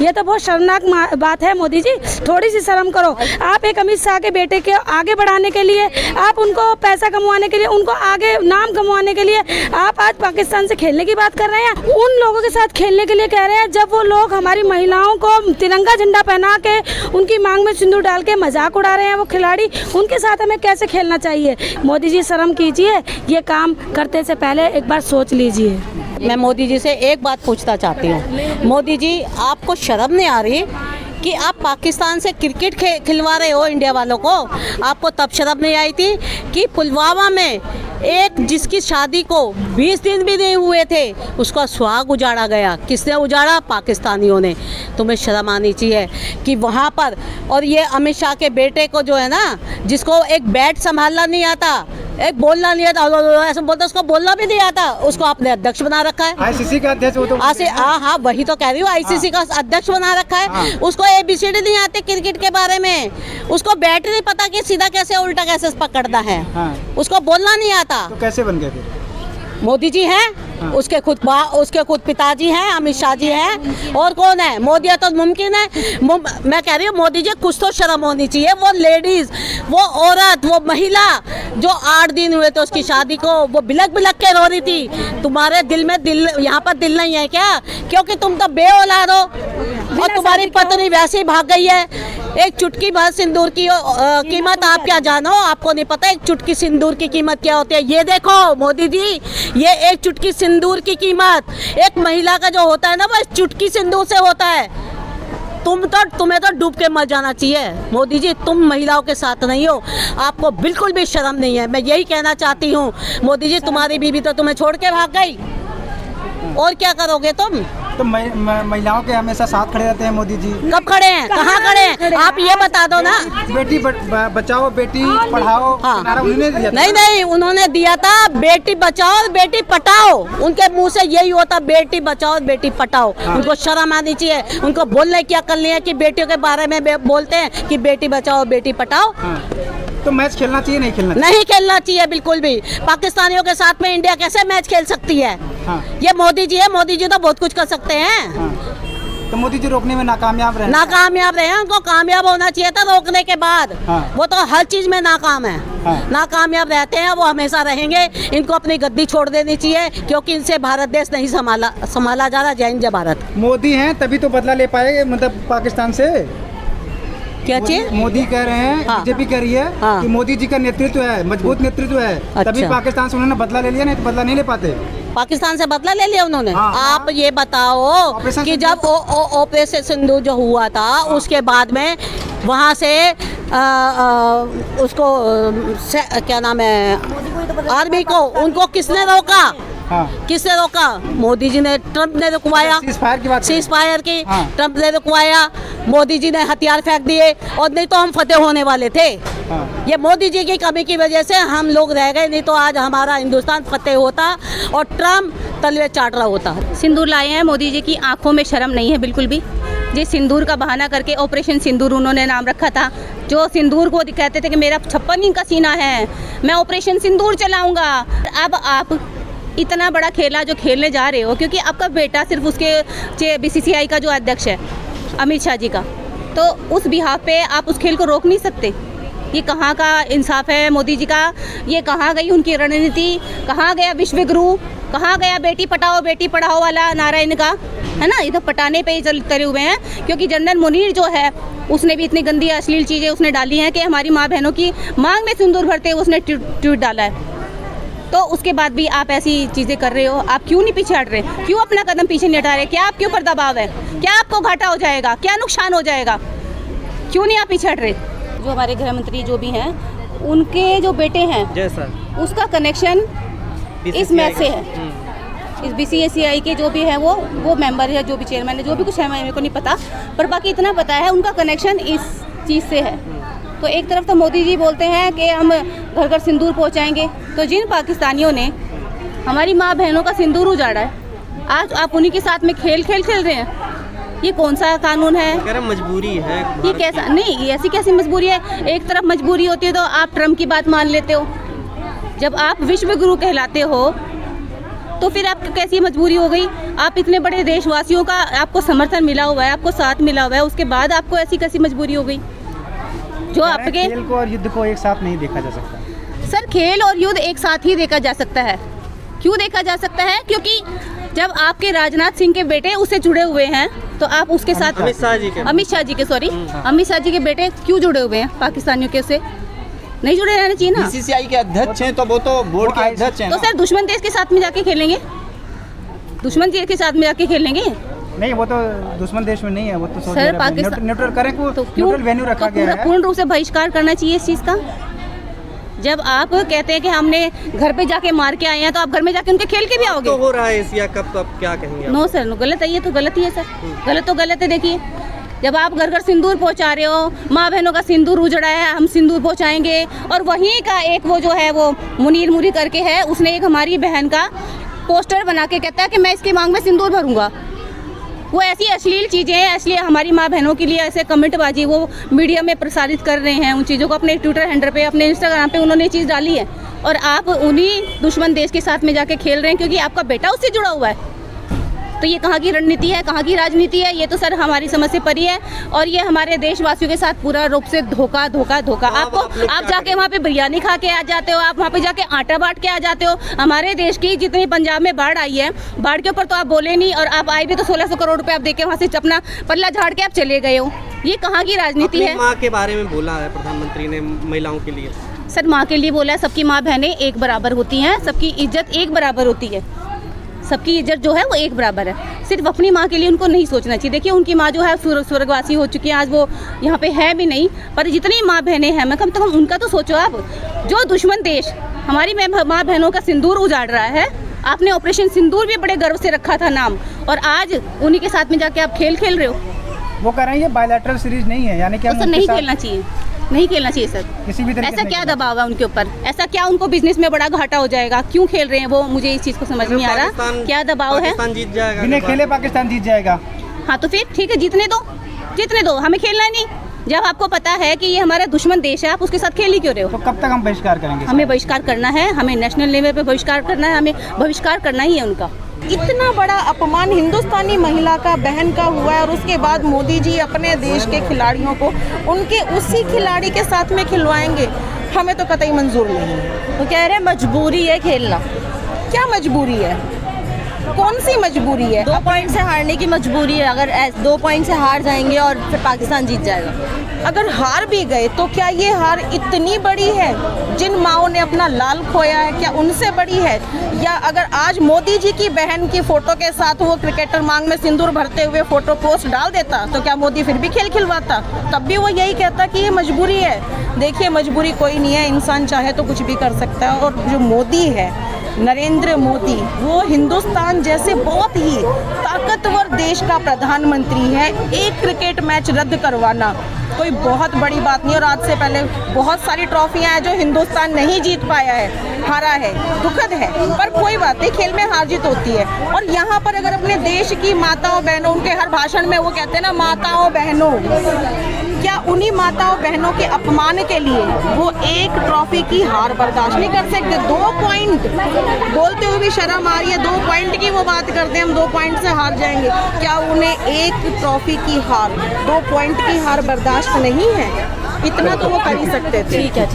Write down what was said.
ये तो बहुत शर्मनाक बात है। मोदी जी थोड़ी सी शर्म करो। आप एक अमित शाह के बेटे के आगे बढ़ाने के लिए, आप उनको पैसा कमवाने के लिए, उनको आगे नाम कमवाने के लिए आप आज पाकिस्तान से खेलने की बात कर रहे हैं। उन लोगों के साथ खेलने के लिए कह रहे हैं जब वो लोग हमारी महिलाओं को तिरंगा झंडा पहना के उनकी मांग में सिंदूर डाल के मजाक उड़ा रहे हैं। वो खिलाड़ी, उनके साथ हमें कैसे खेलना चाहिए? मोदी जी शर्म कीजिए, ये काम करते से पहले एक बार सोच लीजिए। मैं मोदी जी से एक बात पूछना चाहती हूँ, मोदी जी आपको शर्म नहीं आ रही कि आप पाकिस्तान से क्रिकेट खिलवा रहे हो इंडिया वालों को? आपको तब शर्म नहीं आई थी कि पुलवामा में एक जिसकी शादी को 20 दिन भी नहीं हुए थे उसका सुहाग उजाड़ा गया। किसने उजाड़ा? पाकिस्तानियों ने। तुम्हें शर्म आनी चाहिए कि वहाँ पर, और ये अमित शाह के बेटे को जो है ना, जिसको एक बैट संभालना नहीं आता, एक बोलना नहीं आता, ऐसा बोलता, उसको बोलना भी नहीं आता, उसको आपने अध्यक्ष बना रखा है। आईसीसी का अध्यक्ष वो तो हाँ वही तो कह रही हूँ, आईसीसी का अध्यक्ष बना रखा है। उसको ABCD नहीं आते क्रिकेट के बारे में, उसको बैट नहीं पता कि सीधा कैसे उल्टा कैसे पकड़ना है, उसको बोलना नहीं आता। तो कैसे बन गए फिर? मोदी जी हैं, उसके खुद पिताजी हैं, अमित शाह जी हैं, और कौन है? मोदी है तो मुमकिन है। मैं कह रही हूँ मोदी जी कुछ तो शर्म होनी चाहिए। वो लेडीज, वो औरत, वो महिला जो 8 दिन हुए थे उसकी शादी को, वो बिलक बिलक के रो रही थी। तुम्हारे दिल में दिल, यहाँ पर दिल नहीं है क्या? क्योंकि तुम तो बेऔलाद हो और तुम्हारी पत्नी वैसे ही भाग गई है। एक चुटकी भर सिंदूर की कीमत आप क्या जानो? आपको नहीं पता एक चुटकी सिंदूर की कीमत क्या होती है? ये देखो मोदी जी, ये एक चुटकी सिंदूर की कीमत एक महिला का जो होता है ना, वो चुटकी सिंदूर से होता है। तुम्हें तो डूब के मर जाना चाहिए मोदी जी। तुम महिलाओं के साथ नहीं हो, आपको बिल्कुल भी शर्म नहीं है। मैं यही कहना चाहती हूँ मोदी जी, तुम्हारी बीवी तो तुम्हें छोड़ के भाग गई, और क्या करोगे तुम? तो महिलाओं के हमेशा साथ खड़े रहते हैं मोदी जी। कब खड़े हैं? कहाँ खड़े हैं? आप ये बता दो ना। बेटी बचाओ बेटी पढ़ाओ, हाँ। उन्होंने दिया था। नहीं, उन्होंने दिया था बेटी बचाओ और बेटी पटाओ। उनके मुंह से यही होता, बेटी बचाओ और बेटी पटाओ। उनको शर्म आनी चाहिए। उनको बोलने की अकल नहीं है कि बेटियों के बारे में बोलते हैं कि बेटी बचाओ बेटी पटाओ। तो मैच खेलना चाहिए नहीं खेलना? नहीं खेलना चाहिए बिल्कुल भी। पाकिस्तानियों के साथ में इंडिया कैसे मैच खेल सकती है? ये मोदी जी है, मोदी जी तो बहुत कुछ कर सकते हैं। तो मोदी जी रोकने में नाकामयाब रहे? नाकामयाब रहे हैं। उनको कामयाब होना चाहिए था रोकने के बाद। वो तो हर चीज में नाकाम है। नाकामयाब रहते हैं, वो हमेशा रहेंगे। इनको अपनी गद्दी छोड़ देनी चाहिए, क्योंकि इनसे भारत देश नहीं संभाला जा रहा। जय हिंद, जय भारत। मोदी हैं तभी तो बदला ले पाएंगे, मतलब पाकिस्तान से। क्या चीज? मोदी कह रहे हैं, बीजेपी कह रही है कि मोदी जी का नेतृत्व है, मजबूत नेतृत्व है, तभी पाकिस्तान से उन्होंने बदला ले लिया, नहीं तो बदला नहीं ले पाते। पाकिस्तान से बदला ले लिया उन्होंने? आप ये बताओ कि जब ऑपरेशन सिंदूर जो हुआ था, उसके बाद में वहाँ से उसको क्या नाम है, आर्मी को, उनको किसने रोका? किसने रोका? मोदी जी ने, ट्रम्प ने रुकवाया। सीज फायर की ट्रम्प ने रुकवाया। मोदी जी ने हथियार फेंक दिए, और नहीं तो हम फतेह होने वाले थे। ये मोदी जी की कमी की वजह से हम लोग रह गए, नहीं तो आज हमारा हिंदुस्तान फतेह होता और ट्रम्प तलवे चाट रहा होता। सिंदूर लाए हैं, मोदी जी की आंखों में शर्म नहीं है बिल्कुल भी। ये सिंदूर का बहाना करके ऑपरेशन सिंदूर उन्होंने नाम रखा था, जो सिंदूर को कहते थे कि मेरा 56 इंच का सीना है, मैं ऑपरेशन सिंदूर चलाऊंगा। अब आप इतना बड़ा खेला जो खेलने जा रहे हो, क्योंकि आपका बेटा सिर्फ उसके BCCI का जो अध्यक्ष है अमित शाह जी का, तो उस बिहाफ पे आप उस खेल को रोक नहीं सकते। ये कहाँ का इंसाफ है मोदी जी का? ये कहाँ गई उनकी रणनीति? कहाँ गया विश्व गुरु? कहाँ गया बेटी पढ़ाओ वाला नारा इनका, है ना? ये तो पटाने पे ही चले हुए हैं, क्योंकि जनरल मुनीर जो है उसने भी इतनी गंदी अश्लील चीज़ें उसने डाली हैं कि हमारी माँ बहनों की मांग में सिंदूर भरते हुए उसने ट्वीट डाला है। तो उसके बाद भी आप ऐसी चीज़ें कर रहे हो। आप क्यों नहीं पीछे हट रहे? क्यों अपना कदम पीछे नहीं हटा रहे? क्या आपके ऊपर दबाव है? क्या आपको घाटा हो जाएगा? क्या नुकसान हो जाएगा? क्यों नहीं आप पीछे हट रहे? जो हमारे गृह मंत्री जो भी हैं, उनके जो बेटे हैं, उसका कनेक्शन इस मैच से है। इस BCCI के जो भी है वो मेंबर है, जो भी चेयरमैन है, जो भी कुछ है मेरे को नहीं पता, पर बाकी इतना पता है उनका कनेक्शन इस चीज़ से है। तो एक तरफ तो मोदी जी बोलते हैं कि हम घर घर सिंदूर पहुंचाएंगे, तो जिन पाकिस्तानियों ने हमारी माँ बहनों का सिंदूर उजाड़ा है, आज आप उन्हीं के साथ में खेल रहे हैं। ये कौन सा कानून है? मजबूरी है ये कैसा? नहीं, ऐसी कैसी मजबूरी है? एक तरफ मजबूरी होती है तो आप ट्रम्प की बात मान लेते हो। जब आप विश्व गुरु कहलाते हो तो फिर आपको कैसी मजबूरी हो गई? आप इतने बड़े देशवासियों का आपको समर्थन मिला हुआ है, आपको साथ मिला हुआ है, उसके बाद आपको ऐसी कैसी मजबूरी हो गई जो आपके? खेल को और युद्ध को एक साथ नहीं देखा जा सकता। सर, खेल और युद्ध एक साथ ही देखा जा सकता है। क्यों देखा जा सकता है? क्योंकि जब आपके राजनाथ सिंह के बेटे उससे जुड़े हुए हैं तो आप उसके साथ अमित शाह जी के बेटे क्यों जुड़े हुए हैं पाकिस्तानियों के? से नहीं जुड़े रहना चाहिए ना। बीसीसीआई के अध्यक्ष हैं तो वो तो बोर्ड के अध्यक्ष हैं। तो सर दुश्मन देश के साथ में जाके खेलेंगे? दुश्मन देश के साथ में जाके खेलेंगे? नहीं, वो तो दुश्मन देश में नहीं है, वो तो सर पाकिस्तान न्यूट्रल करें को तो क्यों न्यूट्रल वेन्यू रखा गया है। पूर्ण रूप से बहिष्कार करना चाहिए इस चीज़ का। जब आप कहते हैं कि हमने घर पे जाके मार के आए हैं तो आप घर में जाके उनके खेल के भी आओगे। तो हो रहा है एशिया कप, तो आप क्या कहेंगे? नो सर, नो, गलत है, ये तो गलत ही है सर। गलत तो गलत है। देखिए, जब आप घर घर सिंदूर पहुंचा रहे हो, माँ बहनों का सिंदूर उजड़ा है, हम सिंदूर पहुंचाएंगे, और वहीं का एक वो जो है वो मुनीर मुरी करके है, उसने एक हमारी बहन का पोस्टर बना के कहता है कि मैं इसकी मांग में सिंदूर भरूंगा। वो ऐसी अश्लील चीज़ें, इसलिए हमारी माँ बहनों के लिए ऐसे कमेंटबाजी वो मीडिया में प्रसारित कर रहे हैं उन चीज़ों को। अपने ट्विटर हैंडल पे, अपने इंस्टाग्राम पे उन्होंने चीज़ डाली है, और आप उन्हीं दुश्मन देश के साथ में जाके खेल रहे हैं क्योंकि आपका बेटा उससे जुड़ा हुआ है। तो ये कहाँ की रणनीति है, कहाँ की राजनीति है? ये तो सर हमारी समझ से परी है, और ये हमारे देशवासियों के साथ पूरा रूप से धोखा धोखा धोखा। आप जाके वहाँ पे बिरयानी खा के आ जाते हो, आप वहाँ पे जाके आटा बांट के आ जाते हो। हमारे देश की जितनी पंजाब में बाढ़ आई है, बाढ़ के ऊपर तो आप बोले नहीं, और आप आए भी तो 1600 करोड़ रुपए आप देके वहाँ से अपना पल्ला झाड़ के आप चले गए हो। ये कहाँ की राजनीति है? माँ के बारे में बोला है प्रधानमंत्री ने महिलाओं के लिए। सर, माँ के लिए बोला है, सबकी माँ बहनें एक बराबर होती हैं, सबकी इज्जत एक बराबर होती है, सबकी इज्जत जो है वो एक बराबर है। सिर्फ अपनी माँ के लिए उनको नहीं सोचना चाहिए। देखिए, उनकी माँ जो है स्वर्गवासी हो चुकी है, आज वो यहाँ पे है भी नहीं, पर जितनी माँ बहनें हैं, मैं कम से कम उनका तो सोचो आप। जो दुश्मन देश हमारी माँ बहनों का सिंदूर उजाड़ रहा है, आपने ऑपरेशन सिंदूर भी बड़े गर्व से रखा था नाम, और आज उन्हीं के साथ में जाके आप खेल रहे हो। वो कह रहे हैं ये बायलैटरल सीरीज नहीं है, यानी कि तो सर नहीं खेलना चाहिए, नहीं खेलना चाहिए सर। किसी भी तरीके ऐसा क्या दबाव है उनके ऊपर? ऐसा क्या उनको बिजनेस में बड़ा घाटा हो जाएगा? क्यों खेल रहे हैं वो? मुझे इस चीज़ को समझ नहीं आ रहा, क्या दबाव है? पाकिस्तान जीत जाएगा, बिना खेले पाकिस्तान जीत जाएगा। हाँ तो फिर ठीक है, जीतने दो, हमें खेलना ही नहीं। जब आपको पता है कि ये हमारा दुश्मन देश है, आप उसके साथ खेल ही क्यों रहे हो? तो कब तक हम बहिष्कार करेंगे? हमें बहिष्कार करना है, हमें नेशनल लेवल पे बहिष्कार करना है, हमें बहिष्कार करना ही है उनका। इतना बड़ा अपमान हिंदुस्तानी महिला का, बहन का हुआ है, और उसके बाद मोदी जी अपने देश के खिलाड़ियों को उनके उसी खिलाड़ी के साथ में खिलवाएंगे, हमें तो कतई मंजूर नहीं है। वो कह रहे हैं मजबूरी है खेलना। क्या मजबूरी है? कौन सी मजबूरी है? 2 पॉइंट से हारने की मजबूरी है। अगर 2 पॉइंट से हार जाएंगे और फिर पाकिस्तान जीत जाएगा। अगर हार भी गए तो क्या ये हार इतनी बड़ी है? जिन माओं ने अपना लाल खोया है, क्या उनसे बड़ी है? या अगर आज मोदी जी की बहन की फोटो के साथ वो क्रिकेटर मांग में सिंदूर भरते हुए फोटो पोस्ट डाल देता तो क्या मोदी फिर भी खेल खिलवाता? तब भी वो यही कहता कि ये मजबूरी है। देखिए, मजबूरी कोई नहीं है, इंसान चाहे तो कुछ भी कर सकता है। और जो मोदी है, नरेंद्र मोदी, वो हिंदुस्तान जैसे बहुत ही ताकतवर देश का प्रधानमंत्री है। एक क्रिकेट मैच रद्द करवाना कोई बहुत बड़ी बात नहीं। और आज से पहले बहुत सारी ट्रॉफियां हैं जो हिंदुस्तान नहीं जीत पाया है, हारा है, दुखद है, पर कोई बात नहीं, खेल में हार जीत होती है। और यहाँ पर अगर अपने देश की माताओं बहनों, उनके हर भाषण में वो कहते हैं ना माताओं बहनों, क्या उन्हीं माताओं बहनों के अपमान के लिए वो एक ट्रॉफी की हार बर्दाश्त नहीं कर सकते? 2 पॉइंट बोलते हुए भी शर्म आ रही है। 2 पॉइंट की वो बात करते हैं, हम 2 पॉइंट से हार जाएंगे। क्या उन्हें एक ट्रॉफी की हार, 2 पॉइंट की हार बर्दाश्त नहीं है? इतना तो वो कर ही सकते थे। ठीक है।